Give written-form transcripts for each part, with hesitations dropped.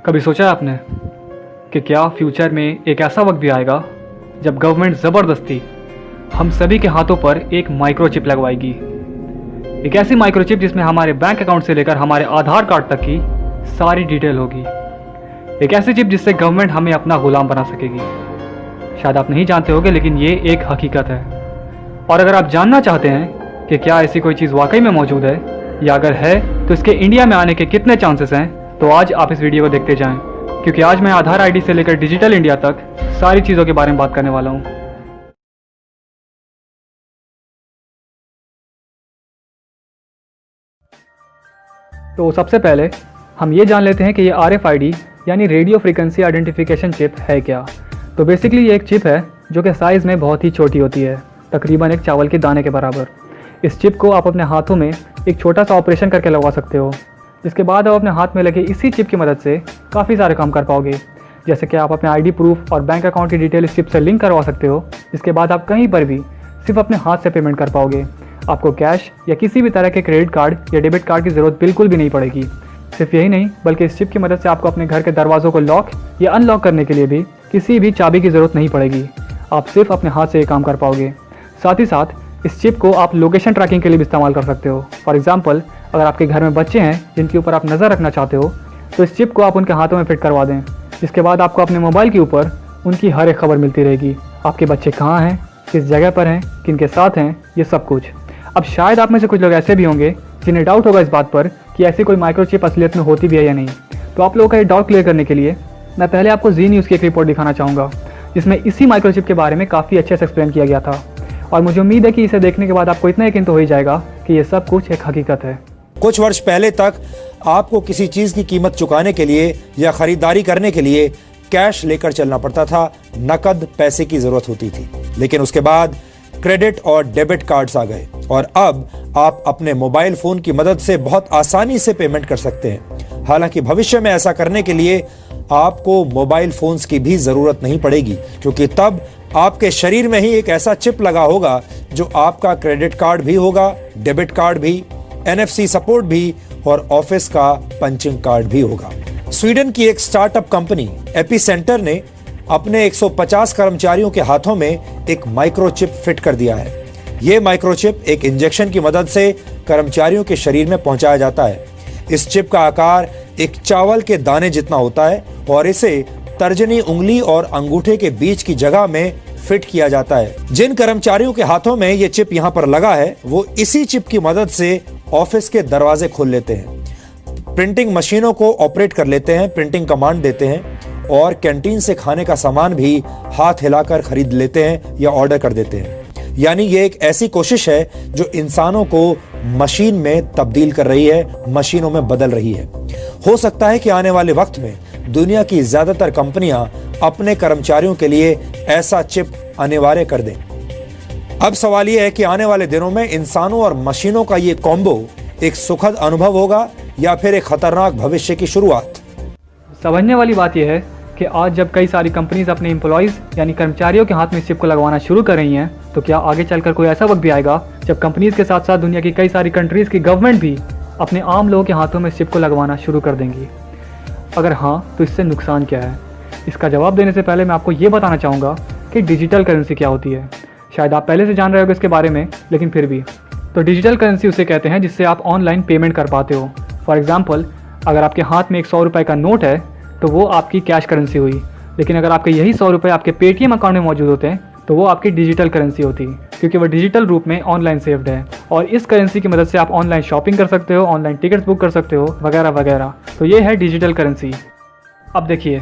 कभी सोचा आपने कि क्या फ्यूचर में एक ऐसा वक्त भी आएगा जब गवर्नमेंट ज़बरदस्ती हम सभी के हाथों पर एक माइक्रोचिप लगवाएगी। एक ऐसी माइक्रोचिप जिसमें हमारे बैंक अकाउंट से लेकर हमारे आधार कार्ड तक की सारी डिटेल होगी। एक ऐसी चिप जिससे गवर्नमेंट हमें अपना गुलाम बना सकेगी। शायद आप नहीं जानते होंगे, लेकिन ये एक हकीकत है। और अगर आप जानना चाहते हैं कि क्या ऐसी कोई चीज़ वाकई में मौजूद है या अगर है तो इसके इंडिया में आने के कितने चांसेस हैं, तो आज आप इस वीडियो को देखते जाएं, क्योंकि आज मैं आधार आईडी से लेकर डिजिटल इंडिया तक सारी चीज़ों के बारे में बात करने वाला हूं। तो सबसे पहले हम ये जान लेते हैं कि ये RFID यानी रेडियो फ्रीक्वेंसी आइडेंटिफिकेशन चिप है क्या। तो बेसिकली ये एक चिप है जो कि साइज़ में बहुत ही छोटी होती है, तकरीबन एक चावल के दाने के बराबर। इस चिप को आप अपने हाथों में एक छोटा सा ऑपरेशन करके लगवा सकते हो, जिसके बाद आप अपने हाथ में लगे इसी चिप की मदद से काफ़ी सारे काम कर पाओगे। जैसे कि आप अपने ID प्रूफ और बैंक अकाउंट की डिटेल इस चिप से लिंक करवा सकते हो, जिसके बाद आप कहीं पर भी सिर्फ अपने हाथ से पेमेंट कर पाओगे। आपको कैश या किसी भी तरह के क्रेडिट कार्ड या डेबिट कार्ड की ज़रूरत बिल्कुल भी नहीं पड़ेगी। सिर्फ यही नहीं, बल्कि इस चिप की मदद से आपको अपने घर के दरवाज़ों को लॉक या अनलॉक करने के लिए भी किसी भी चाबी की ज़रूरत नहीं पड़ेगी। आप सिर्फ अपने हाथ से ये काम कर पाओगे। साथ ही साथ इस चिप को आप लोकेशन ट्रैकिंग के लिए भी इस्तेमाल कर सकते हो। फॉर एग्जांपल, अगर आपके घर में बच्चे हैं जिनके ऊपर आप नज़र रखना चाहते हो, तो इस चिप को आप उनके हाथों में फिट करवा दें, जिसके बाद आपको अपने मोबाइल के ऊपर उनकी हर एक खबर मिलती रहेगी। आपके बच्चे कहाँ हैं, किस जगह पर हैं, किन के साथ हैं, ये सब कुछ। अब शायद आप में से कुछ लोग ऐसे भी होंगे जिन्हें डाउट होगा इस बात पर कि ऐसी कोई माइक्रोचिप असलियत में होती भी है या नहीं। तो आप लोगों का ये डाउट क्लियर करने के लिए मैं पहले आपको जी न्यूज़ की एक रिपोर्ट दिखाना चाहूँगा, जिसमें इसी माइक्रोचिप के बारे में काफ़ी अच्छे से एक्सप्लेन किया गया था। और मुझे उम्मीद है कि इसे देखने के बाद आपको इतना यकीन तो हो ही जाएगा कि ये सब कुछ एक हकीकत है। कुछ वर्ष पहले तक आपको किसी चीज की कीमत चुकाने के लिए या खरीदारी करने के लिए कैश लेकर चलना पड़ता था, नकद पैसे की जरूरत होती थी। लेकिन उसके बाद क्रेडिट और डेबिट कार्ड्स आ गए और अब आप अपने मोबाइल फोन की मदद से बहुत आसानी से पेमेंट कर सकते हैं। हालांकि भविष्य में ऐसा करने के लिए आपको मोबाइल फोन्स की भी जरूरत नहीं पड़ेगी, क्योंकि तब आपके शरीर में ही एक ऐसा चिप लगा होगा जो आपका क्रेडिट कार्ड भी होगा, डेबिट कार्ड भी, NFC सपोर्ट भी और ऑफिस का पंचिंग कार्ड भी होगा। स्वीडन की एक स्टार्टअप कंपनी एपिसेंटर ने अपने 150 कर्मचारियों के हाथों में एक माइक्रोचिप फिट कर दिया है। यह माइक्रोचिप एक इंजेक्शन की मदद से कर्मचारियों के शरीर में पहुंचाया जाता है। इस चिप का आकार एक चावल के दाने जितना होता है और इसे तर्जनी उंगली और अंगूठे के बीच की जगह में फिट किया जाता है। जिन कर्मचारियों के हाथों में ये चिप यहाँ पर लगा है, वो इसी चिप की मदद से ऑफिस के दरवाजे खोल लेते हैं, प्रिंटिंग मशीनों को ऑपरेट कर लेते हैं, प्रिंटिंग कमांड देते हैं और कैंटीन से खाने का सामान भी हाथ हिलाकर खरीद लेते हैं या ऑर्डर कर देते हैं। यानी ये एक ऐसी कोशिश है जो इंसानों को मशीन में तब्दील कर रही है, मशीनों में बदल रही है। हो सकता है कि आने वाले वक्त में दुनिया की ज्यादातर कंपनियां अपने कर्मचारियों के लिए ऐसा चिप अनिवार्य कर दें। अब सवाल यह है कि आने वाले दिनों में इंसानों और मशीनों का ये कॉम्बो एक सुखद अनुभव होगा या फिर एक खतरनाक भविष्य की शुरुआत। समझने वाली बात यह है कि आज जब कई सारी कंपनीज अपने एम्प्लॉयज़ यानी कर्मचारियों के हाथ में इस चिप को लगवाना शुरू कर रही हैं, तो क्या आगे चलकर कोई ऐसा वक्त भी आएगा जब कंपनीज के साथ साथ दुनिया की कई सारी कंट्रीज़ की गवर्नमेंट भी अपने आम लोगों के हाथों में इस चिप को लगवाना शुरू कर देंगी? अगर हाँ, तो इससे नुकसान क्या है? इसका जवाब देने से पहले मैं आपको ये बताना चाहूँगा कि डिजिटल करेंसी क्या होती है। शायद आप पहले से जान रहे होगे इसके बारे में, लेकिन फिर भी। तो डिजिटल करेंसी उसे कहते हैं जिससे आप ऑनलाइन पेमेंट कर पाते हो। फॉर एग्जांपल, अगर आपके हाथ में एक 100 रुपये का नोट है तो वो आपकी कैश करेंसी हुई, लेकिन अगर आपके यही 100 रुपये आपके पेटीएम अकाउंट में मौजूद होते हैं तो वो आपकी डिजिटल करेंसी होती, क्योंकि वो डिजिटल रूप में ऑनलाइन सेव्ड है। और इस करेंसी की मदद से आप ऑनलाइन शॉपिंग कर सकते हो, ऑनलाइन टिकट्स बुक कर सकते हो, वगैरह वगैरह। तो ये है डिजिटल करेंसी। अब देखिए,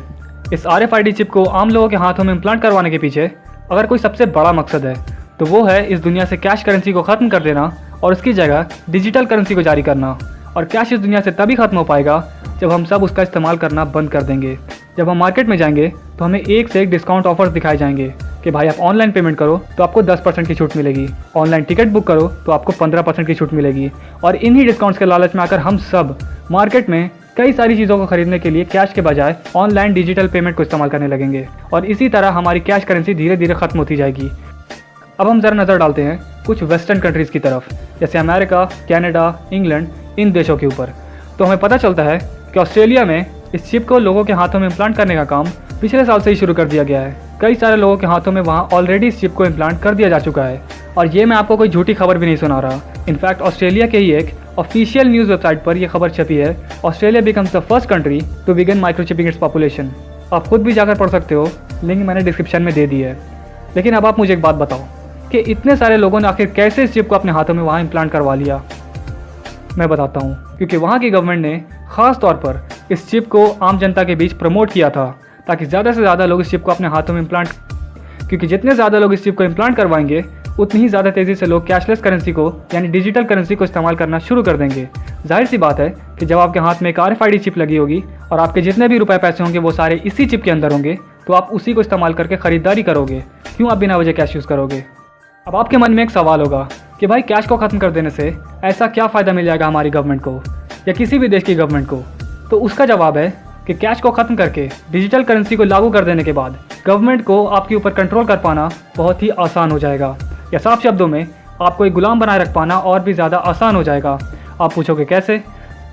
इस RFID चिप को आम लोगों के हाथों में इम्प्लांट करवाने के पीछे अगर कोई सबसे बड़ा मकसद है तो वो है इस दुनिया से कैश करेंसी को ख़त्म कर देना और उसकी जगह डिजिटल करेंसी को जारी करना। और कैश इस दुनिया से तभी ख़त्म हो पाएगा जब हम सब उसका इस्तेमाल करना बंद कर देंगे। जब हम मार्केट में जाएंगे तो हमें एक से एक डिस्काउंट ऑफर्स दिखाए जाएंगे कि भाई आप ऑनलाइन पेमेंट करो तो आपको 10% की छूट मिलेगी, ऑनलाइन टिकट बुक करो तो आपको 15% की छूट मिलेगी। और इन्हीं डिस्काउंट्स के लालच में आकर हम सब मार्केट में कई सारी चीज़ों को खरीदने के लिए कैश के बजाय ऑनलाइन डिजिटल पेमेंट को इस्तेमाल करने लगेंगे और इसी तरह हमारी कैश करेंसी धीरे धीरे ख़त्म होती जाएगी। अब हम ज़रा नज़र डालते हैं कुछ वेस्टर्न कंट्रीज़ की तरफ, जैसे अमेरिका, कनाडा, इंग्लैंड, इन देशों के ऊपर। तो हमें पता चलता है कि ऑस्ट्रेलिया में इस चिप को लोगों के हाथों में इम्प्लांट करने का काम पिछले साल से ही शुरू कर दिया गया है। कई सारे लोगों के हाथों में वहाँ ऑलरेडी इस चिप को इम्प्लांट कर दिया जा चुका है। और ये मैं आपको कोई झूठी खबर भी नहीं सुना रहा। इनफैक्ट ऑस्ट्रेलिया के ही एक ऑफिशियल न्यूज़ वेबसाइट पर यह खबर छपी है, Australia becomes the first country to begin microchipping its population. आप खुद भी जाकर पढ़ सकते हो, लिंक मैंने डिस्क्रिप्शन में दे दी है। लेकिन अब आप मुझे एक बात बताओ कि इतने सारे लोगों ने आखिर कैसे इस चिप को अपने हाथों में वहाँ इम्प्लांट करवा लिया। मैं बताता हूँ, क्योंकि वहाँ की गवर्नमेंट ने ख़ास तौर पर इस चिप को आम जनता के बीच प्रमोट किया था ताकि ज़्यादा से ज़्यादा लोग इस चिप को अपने हाथों में इम्प्लांट, क्योंकि जितने ज़्यादा लोग इस चिप को इम्प्लांट करवाएंगे उतनी ही ज़्यादा तेज़ी से लोग कैशलेस करेंसी को यानी डिजिटल करेंसी को इस्तेमाल करना शुरू कर देंगे। जाहिर सी बात है कि जब आपके हाथ में एक RFID चिप लगी होगी और आपके जितने भी रुपए पैसे होंगे वो सारे इसी चिप के अंदर होंगे, तो आप उसी को इस्तेमाल करके ख़रीदारी करोगे। क्यों आप बिना वजह कैश यूज़ करोगे? अब आपके मन में एक सवाल होगा कि भाई कैश को ख़त्म कर देने से ऐसा क्या फ़ायदा मिल जाएगा हमारी गवर्नमेंट को या किसी भी देश की गवर्नमेंट को? तो उसका जवाब है कि कैश को ख़त्म करके डिजिटल करेंसी को लागू कर देने के बाद गवर्नमेंट को आपके ऊपर कंट्रोल कर पाना बहुत ही आसान हो जाएगा, या साफ शब्दों में आपको एक गुलाम बनाए रख पाना और भी ज़्यादा आसान हो जाएगा। आप पूछोगे कैसे?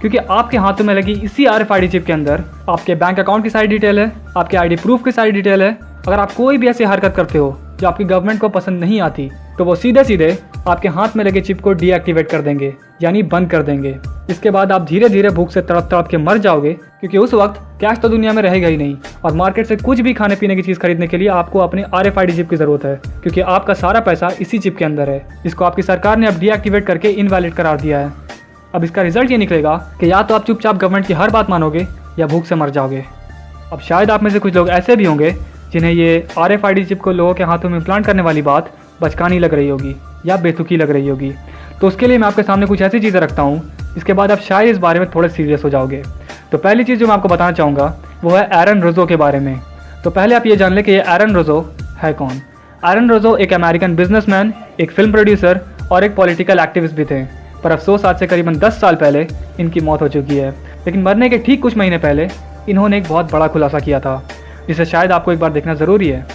क्योंकि आपके हाथों में लगी इसी RFID चिप के अंदर आपके बैंक अकाउंट की सारी डिटेल है, आपके ID प्रूफ की सारी डिटेल है। अगर आप कोई भी ऐसी हरकत करते हो जो आपकी गवर्नमेंट को पसंद नहीं आती, तो वो सीधे सीधे आपके हाथ में लगे चिप को डीएक्टिवेट कर देंगे, यानी बंद कर देंगे। इसके बाद आप धीरे धीरे भूख से तड़प तड़प के मर जाओगे, क्योंकि उस वक्त कैश तो दुनिया में रहेगा ही नहीं और मार्केट से कुछ भी खाने पीने की चीज़ खरीदने के लिए आपको अपने RFID चिप की ज़रूरत है, क्योंकि आपका सारा पैसा इसी चिप के अंदर है, जिसको आपकी सरकार ने अब डीएक्टिवेट करके इनवैलिड करार दिया है। अब इसका रिजल्ट ये निकलेगा कि या तो आप चुपचाप गवर्नमेंट की हर बात मानोगे या भूख से मर जाओगे। अब शायद आप में से कुछ लोग ऐसे भी होंगे जिन्हें ये RFID चिप को लोगों के हाथों में इम्प्लांट करने वाली बात बचकानी लग रही होगी या बेतुकी लग रही होगी। तो उसके लिए मैं आपके सामने कुछ ऐसी चीज़ें रखता हूँ, इसके बाद आप शायद इस बारे में थोड़े सीरियस हो जाओगे। तो पहली चीज़ जो मैं आपको बताना चाहूँगा वो है एरन रोजो के बारे में। तो पहले आप ये जान लें कि ये एरन रोजो है कौन। एरन रोजो एक अमेरिकन बिजनेसमैन, एक फिल्म प्रोड्यूसर और एक पॉलिटिकल एक्टिविस्ट भी थे, पर अफसोस आज से करीबन 10 साल पहले इनकी मौत हो चुकी है। लेकिन मरने के ठीक कुछ महीने पहले इन्होंने एक बहुत बड़ा खुलासा किया था, जिसे शायद आपको एक बार देखना ज़रूरी है।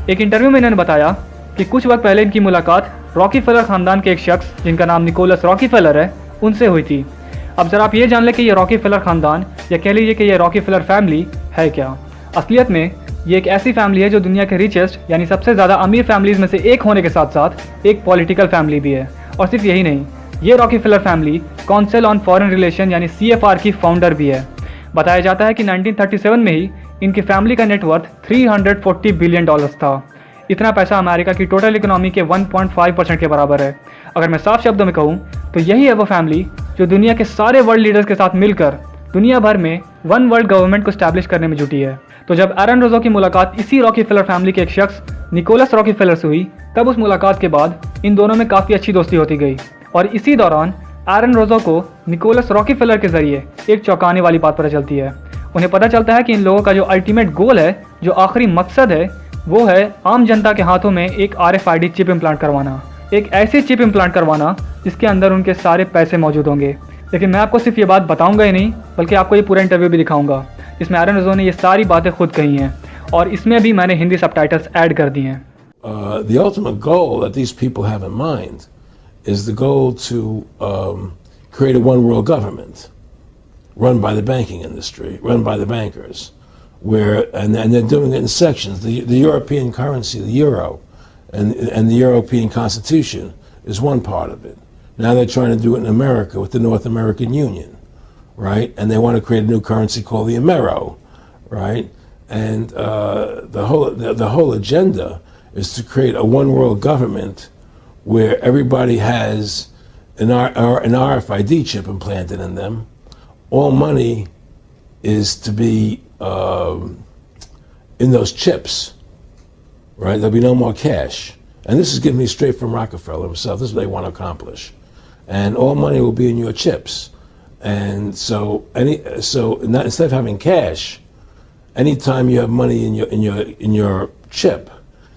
एक इंटरव्यू में इन्होंने बताया कि कुछ वक्त पहले इनकी मुलाकात रॉकीफेलर ख़ानदान के एक शख्स जिनका नाम निकोलस रॉकीफेलर है उनसे हुई थी। अब ज़रा आप ये जान लें कि ये रॉकीफेलर ख़ानदान या कह लीजिए कि ये रॉकीफेलर फैमिली है क्या। असलियत में ये एक ऐसी फैमिली है जो दुनिया के रिचेस्ट यानी सबसे ज़्यादा अमीर फैमिलीज़ में से एक होने के साथ साथ एक पॉलिटिकल फैमिली भी है। और सिर्फ यही नहीं, ये Rockefeller family council on foreign relation यानी CFR की फाउंडर भी है। बताया जाता है कि 1937 में ही इनकी फैमिली का नेटवर्थ $340 बिलियन था। इतना पैसा अमेरिका की टोटल इकोनॉमी के 1.5% के बराबर है। अगर मैं साफ शब्दों में कहूँ तो यही है वो फैमिली जो दुनिया के सारे वर्ल्ड लीडर्स के साथ मिलकर दुनिया भर में वन वर्ल्ड गवर्नमेंट को स्टैब्लिश करने में जुटी है। तो जब एरन रोजो की मुलाकात इसी रॉकीफेलर फैमिली के एक शख्स निकोलस रॉकीफेलर से हुई, तब उस मुलाकात के बाद इन दोनों में काफ़ी अच्छी दोस्ती होती गई। और इसी दौरान एरन रोजो को निकोलस रॉकीफेलर के जरिए एक चौंकाने वाली बात पता चलती है। उन्हें पता चलता है कि इन लोगों का जो अल्टीमेट गोल है, जो आखिरी मकसद है, वो है आम जनता के हाथों में एक RFID चिप इम्प्लांट करवाना, एक ऐसी चिप इम्प्लांट करवाना जिसके अंदर उनके सारे पैसे मौजूद होंगे। लेकिन मैं आपको सिर्फ ये बात बताऊंगा ही नहीं, बल्कि आपको ये पूरा इंटरव्यू भी दिखाऊंगा जिसमें एरन रोजो ने ये सारी बातें खुद कही हैं, और इसमें भी मैंने हिंदी सबटाइटल्स ऐड कर दिए हैं। The ultimate goal that these people have in mind is the goal to create a one world government run by the banking industry, run by the bankers, where and they're doing it in sections. The European currency, the euro, and the European Constitution is one part of it. Now they're trying to do it in America with the North American Union, right? And they want to create a new currency called the Amero, right? And the whole agenda is to create a one world government where everybody has an RFID chip implanted in them. All money is to be in those chips, right? There'll be no more cash. And this is given me straight from Rockefeller himself. This is what they want to accomplish. And all money will be in your chips. And so instead of having cash, anytime you have money in your chip,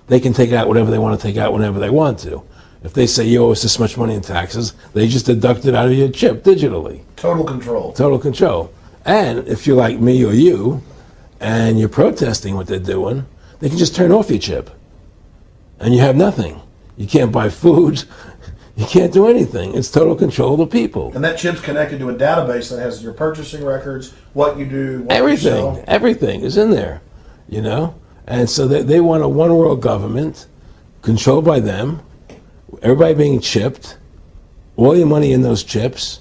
they can take out whatever they want to take out whenever they want to. If they say you owe us this much money in taxes, they just deduct it out of your chip digitally. Total control. Total control. And if you're like me or you, and you're protesting what they're doing, they can just turn off your chip. And you have nothing. You can't buy food. You can't do anything. It's total control of the people. And that chip's connected to a database that has your purchasing records, what you do, what you sell. Everything is in there, you know? And so they want a one world government controlled by them, everybody being chipped, all your money in those chips,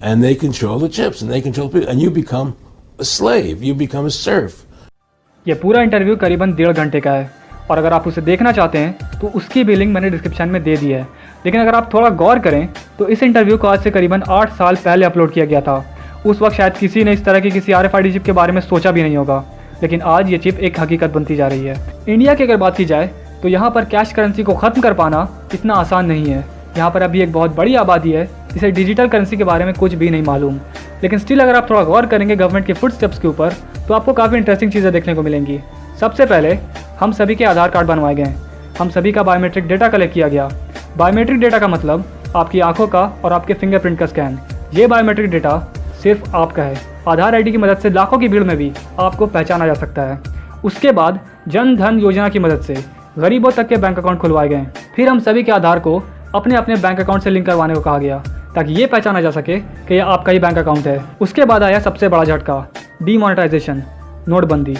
and they control the chips and they control people, and you become a slave, you become a serf. ये पूरा interview करीबन 1.5 घंटे का है और अगर आप उसे देखना चाहते हैं तो उसकी भी लिंक मैंने डिस्क्रिप्शन में दे दी है। लेकिन अगर आप थोड़ा गौर करें तो इस इंटरव्यू को आज से करीबन 8 साल पहले अपलोड किया गया था। उस वक्त शायद किसी ने इस तरह की किसी RFID चिप के बारे में सोचा भी नहीं होगा, लेकिन आज ये चिप एक हकीकत बनती जा रही है। इंडिया की अगर बात की जाए तो यहाँ पर कैश करेंसी को ख़त्म कर पाना इतना आसान नहीं है। यहाँ पर अभी एक बहुत बड़ी आबादी है जिसे डिजिटल करेंसी के बारे में कुछ भी नहीं मालूम। लेकिन स्टिल अगर आप थोड़ा गौर करेंगे गवर्नमेंट के फुटस्टेप्स के ऊपर तो आपको काफ़ी इंटरेस्टिंग चीज़ें देखने को मिलेंगी। सबसे पहले हम सभी के आधार कार्ड बनवाए गए, हम सभी का बायोमेट्रिक डेटा कलेक्ट किया गया। बायोमेट्रिक डेटा का मतलब आपकी आंखों का और आपके फिंगरप्रिंट का स्कैन। ये बायोमेट्रिक डेटा सिर्फ आपका है। आधार ID की मदद से लाखों की भीड़ में भी आपको पहचाना जा सकता है। उसके बाद जन धन योजना की मदद से गरीबों तक के बैंक अकाउंट खुलवाए गए। फिर हम सभी के आधार को अपने अपने बैंक अकाउंट से लिंक करवाने को कहा गया ताकि ये पहचाना जा सके कि यह आपका ही बैंक अकाउंट है। उसके बाद आया सबसे बड़ा झटका, डीमोनेटाइजेशन, नोटबंदी।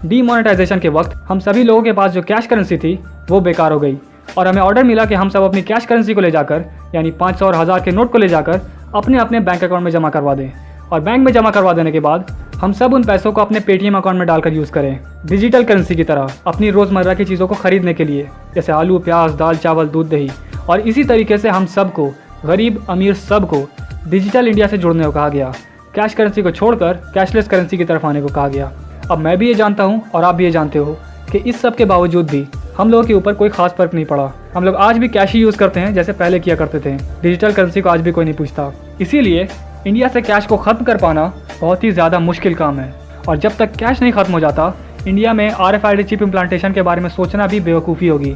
डीमोनेटाइजेशन के वक्त हम सभी लोगों के पास जो कैश करेंसी थी वो बेकार हो गई और हमें ऑर्डर मिला कि हम सब अपनी कैश करेंसी को ले जाकर यानी 500 और 1000 के नोट को ले जाकर अपने अपने बैंक अकाउंट में जमा करवा दें और बैंक में जमा करवा देने के बाद हम सब उन पैसों को अपने पेटीएम अकाउंट में डालकर यूज़ करें डिजिटल करेंसी की तरह अपनी रोज़मर्रा की चीज़ों को खरीदने के लिए, जैसे आलू, प्याज, दाल, चावल, दूध, दही। और इसी तरीके से हम सबको, गरीब अमीर सबको डिजिटल इंडिया से जुड़ने को कहा गया। कैश करेंसी को छोड़कर कैशलेस करेंसी की तरफ आने को कहा गया। अब मैं भी ये जानता हूँ और आप भी ये जानते हो कि इस सब के बावजूद भी हम लोगों के ऊपर कोई खास फर्क नहीं पड़ा। हम लोग आज भी कैश ही यूज़ करते हैं जैसे पहले किया करते थे। डिजिटल करेंसी को आज भी कोई नहीं पूछता। इसीलिए इंडिया से कैश को ख़त्म कर पाना बहुत ही ज़्यादा मुश्किल काम है और जब तक कैश नहीं ख़त्म हो जाता इंडिया में RFID चिप इम्प्लांटेशन के बारे में सोचना भी बेवकूफ़ी होगी।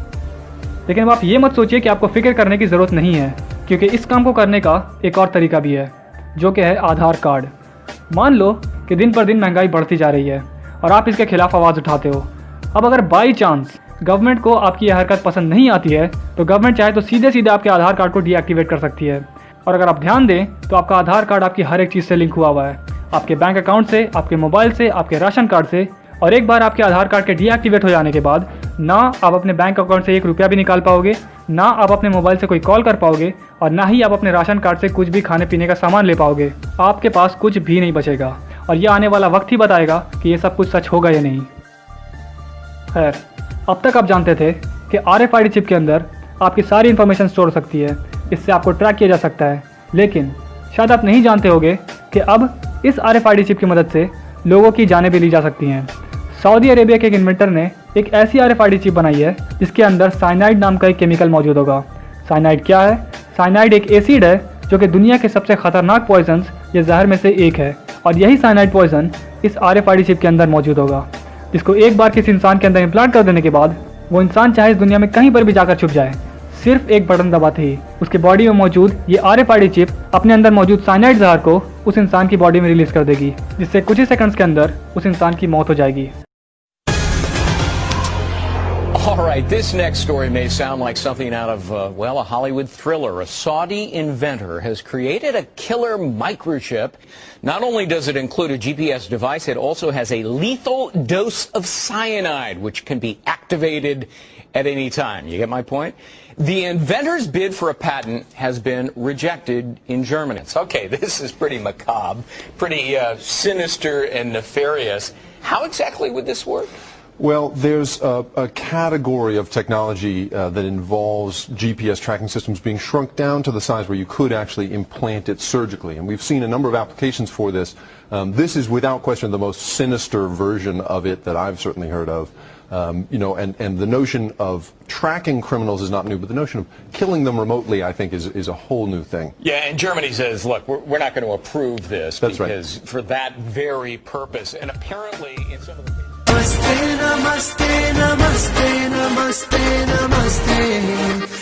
लेकिन अब आप ये मत सोचिए कि आपको फिक्र करने की ज़रूरत नहीं है, क्योंकि इस काम को करने का एक और तरीका भी है जो कि है आधार कार्ड। मान लो कि दिन पर दिन महंगाई बढ़ती जा रही है और आप इसके खिलाफ आवाज़ उठाते हो। अब अगर बाई चांस गवर्नमेंट को आपकी यह हरकत पसंद नहीं आती है तो गवर्नमेंट चाहे तो सीधे सीधे आपके आधार कार्ड को डीएक्टिवेट कर सकती है। और अगर आप ध्यान दें तो आपका आधार कार्ड आपकी हर एक चीज़ से लिंक हुआ है, आपके बैंक अकाउंट से, आपके मोबाइल से, आपके राशन कार्ड से। और एक बार आपके आधार कार्ड के डीएक्टिवेट हो जाने के बाद ना आप अपने बैंक अकाउंट से 1 रुपया भी निकाल पाओगे, ना आप अपने मोबाइल से कोई कॉल कर पाओगे और ना ही आप अपने राशन कार्ड से कुछ भी खाने पीने का सामान ले पाओगे। आपके पास कुछ भी नहीं बचेगा और ये आने वाला वक्त ही बताएगा कि ये सब कुछ सच होगा या नहीं। खैर, अब तक आप जानते थे कि RFID चिप के अंदर आपकी सारी इन्फॉर्मेशन स्टोर हो सकती है, इससे आपको ट्रैक किया जा सकता है। लेकिन शायद आप नहीं जानते होंगे कि अब इस RFID चिप की मदद से लोगों की जानें भी ली जा सकती हैं। सऊदी अरेबिया के एक इन्वेंटर ने एक ऐसी RFID चिप बनाई है जिसके अंदर साइनाइड नाम का एक केमिकल मौजूद होगा। साइनाइड क्या है? साइनाइड एक एसिड है जो कि दुनिया के सबसे खतरनाक पॉइजन्स या जहर में से एक है और यही साइनाइड पॉइजन इस RFID चिप के अंदर मौजूद होगा, जिसको एक बार किसी इंसान के अंदर इम्प्लांट कर देने के बाद वो इंसान चाहे इस दुनिया में कहीं पर भी जाकर छुप जाए, सिर्फ एक बटन दबाते ही उसके बॉडी में मौजूद ये RFID चिप अपने अंदर मौजूद साइनाइड जहर को उस इंसान की बॉडी में रिलीज कर देगी, जिससे कुछ ही सेकंड्स के अंदर उस इंसान की मौत हो जाएगी। All right, this next story may sound like something out of, well, a Hollywood thriller. A Saudi inventor has created a killer microchip. Not only does it include a GPS device, it also has a lethal dose of cyanide, which can be activated at any time. You get my point? The inventor's bid for a patent has been rejected in Germany. Okay, this is pretty macabre, pretty sinister and nefarious. How exactly would this work? Well, there's a category of technology that involves GPS tracking systems being shrunk down to the size where you could actually implant it surgically. And we've seen a number of applications for this. This is without question the most sinister version of it that I've certainly heard of. You know, and the notion of tracking criminals is not new, but the notion of killing them remotely, I think, is a whole new thing. Yeah, and Germany says, look, we're not going to approve this. That's because for that very purpose. And apparently in some of the Namaste, namaste, namaste, namaste, namaste.